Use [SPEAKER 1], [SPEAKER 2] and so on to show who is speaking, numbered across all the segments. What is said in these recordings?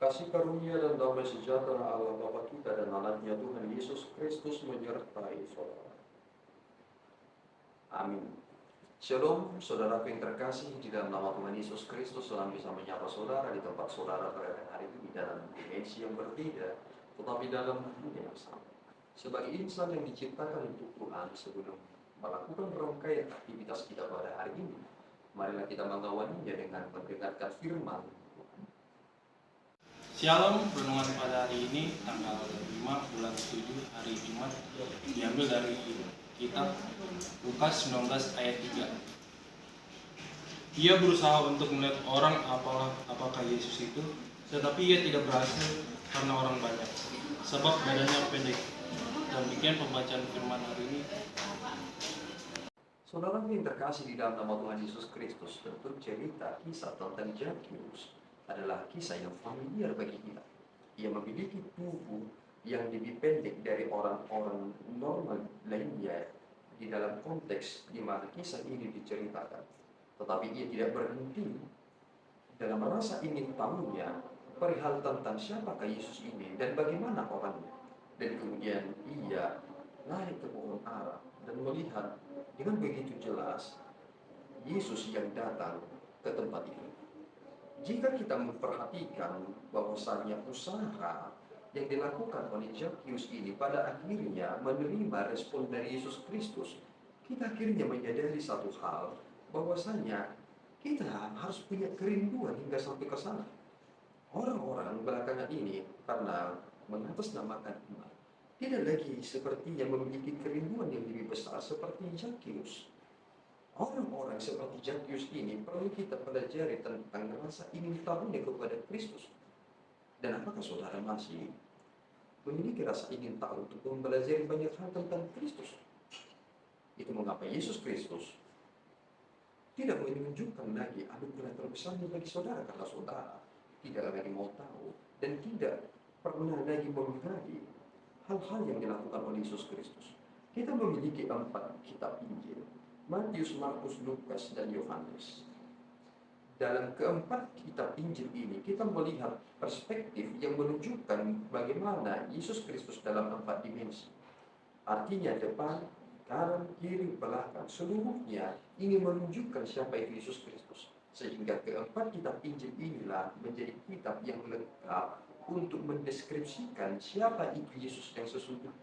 [SPEAKER 1] Kasih karunia dan damai sejahtera Allah Bapa kita dan anaknya Tuhan Yesus Kristus menyertai saudara. Amin. Shalom, saudaraku yang terkasih, di dalam nama Tuhan Yesus Kristus salam bisa menyapa saudara di tempat saudara berada hari ini dalam dimensi yang berbeda, tetapi dalam dunia yang sama. Sebagai insan yang diciptakan untuk Tuhan, sebelum melakukan rangkaian aktivitas kita pada hari ini, marilah kita mengawalinya dengan mendengarkan firman.
[SPEAKER 2] Shalom, renungan pada hari ini tanggal 5 bulan 7 hari Jumat diambil dari kitab Lukas 19 ayat 3. Ia berusaha untuk melihat orang apakah Yesus itu, tetapi ia tidak berhasil karena orang banyak, sebab badannya pendek. Demikian pembacaan firman hari ini.
[SPEAKER 1] Saudara yang terkasih di dalam nama Tuhan Yesus Kristus, tentu cerita kisah tentang Zakheus adalah kisah yang familiar bagi kita. Ia memiliki tubuh yang lebih pendek dari orang-orang normal lainnya di dalam konteks di mana kisah ini diceritakan. Tetapi ia tidak berhenti dalam rasa ingin tahunya perihal tentang siapakah Yesus ini dan bagaimana orangnya. Dan kemudian ia naik ke pohon ara dan melihat dengan begitu jelas Yesus yang datang ke tempat itu. Jika kita memperhatikan bahwasannya usaha yang dilakukan oleh Zakheus ini pada akhirnya menerima respon dari Yesus Kristus, kita akhirnya menyadari satu hal, bahwasanya kita harus punya kerinduan hingga sampai ke sana. Orang-orang belakangan ini karena mengatasnamakan iman, tidak lagi sepertinya memiliki kerinduan yang lebih besar seperti Zakheus. Orang-orang seperti Zakheus ini perlu kita pelajari tentang rasa ingin tahunya kepada Kristus. Dan apakah saudara masih memiliki rasa ingin tahu untuk mempelajari banyak hal tentang Kristus? Itu mengapa Yesus Kristus tidak menunjukkan lagi anugerah terbesarnya bagi saudara, karena saudara tidak lagi mau tahu dan tidak pernah lagi menggali hal-hal yang dilakukan oleh Yesus Kristus. Kita memiliki 4 kitab Injil, Matius, Markus, Lukas, dan Yohanes. Dalam keempat kitab Injil ini kita melihat perspektif yang menunjukkan bagaimana Yesus Kristus dalam 4 dimensi. Artinya depan, kanan, kiri, belakang, seluruhnya ingin menunjukkan siapa itu Yesus Kristus. Sehingga keempat kitab Injil inilah menjadi kitab yang lengkap untuk mendeskripsikan siapa itu Yesus yang sesungguhnya.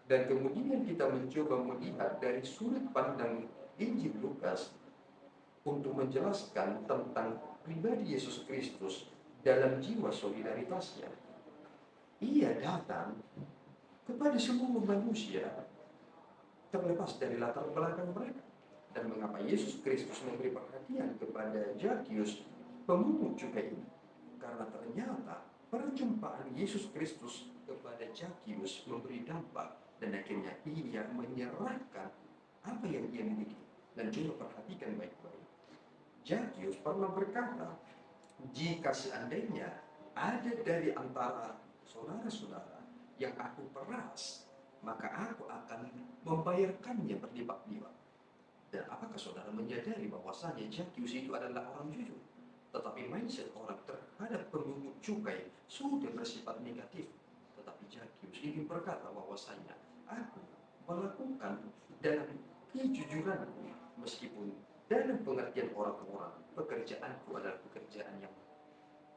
[SPEAKER 1] Dan kemudian kita mencoba melihat dari sudut pandang Injil Lukas untuk menjelaskan tentang pribadi Yesus Kristus dalam jiwa solidaritasnya. Ia datang kepada semua manusia terlepas dari latar belakang mereka. Dan mengapa Yesus Kristus memberi perhatian kepada Zakheus, pemungut cukai ini? Karena ternyata perjumpaan Yesus Kristus kepada Zakheus memberi dampak, dan akhirnya ia menyerahkan apa yang ia miliki. Dan coba perhatikan baik-baik. Zakheus pernah berkata, jika seandainya ada dari antara saudara-saudara yang aku peras, maka aku akan membayarkannya berlipat-lipat. Dan apakah saudara menyadari bahwasanya Zakheus itu adalah orang jujur? Tetapi mindset orang terhadap pemungut cukai sudah bersifat negatif. Tetapi Zakheus ingin berkata bahwasanya aku melakukan dalam kejujuranku, meskipun dalam pengertian orang-orang pekerjaanku adalah pekerjaan yang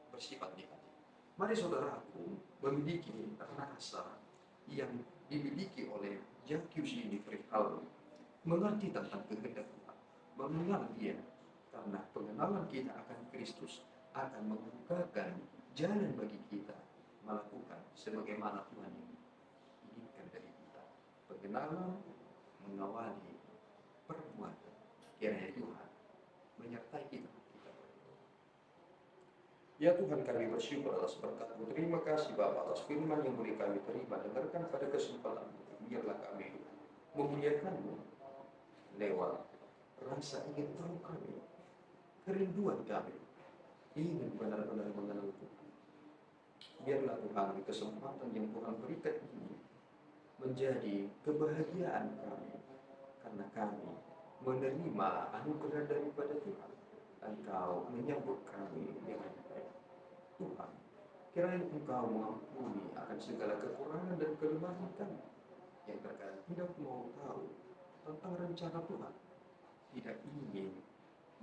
[SPEAKER 1] bersifat negatif. Mari saudaraku memiliki rasa yang dimiliki oleh Zakheus ini perihal mengerti tentang kehendak Tuhan, mengenal Dia, karena pengenalan kita akan Kristus akan membukakan jalan bagi kita melakukan sebagaimana Tuhan inginkan dari kita. Pengenalan mengawali perbuatan. Kiranya Tuhan menyertai kita. Ya Tuhan, kami bersyukur atas berkat-Mu. Terima kasih Bapa atas firman yang boleh kami terima. Dengarkan pada kesempatan ini. Biarlah kami memuliakan-Mu lewat rasa ingin tahu kami, kerinduan kami, ingin benar-benar mengenal Tuhan. Biarlah Tuhan kesempatan yang Tuhan berikan ini menjadi kebahagiaan kami, karena kami menerima anugerah daripada Tuhan. Engkau menyambut kami dengan baik. Tuhan, Kiranya Engkau mengampuni akan segala kekurangan dan kelemahan kami yang terkadang tidak mau tahu tentang rencana Tuhan, tidak ingin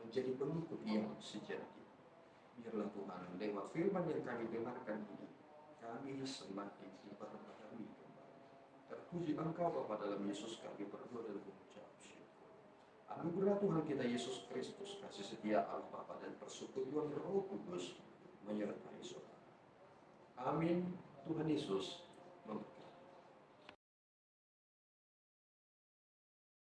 [SPEAKER 1] menjadi pengikut yang sejati. Biarlah Tuhan, lewat firman yang kami dengarkan ini, kami semakin diperbaharui kembali. Terpuji Engkau Bapa, dalam Yesus kami berdoa dan mengucap syukur. Anugerah Tuhan kita Yesus Kristus, kasih setia Allah Bapa dan persekutuan Roh Kudus menyertai saudara. Amin. Tuhan Yesus memberkati.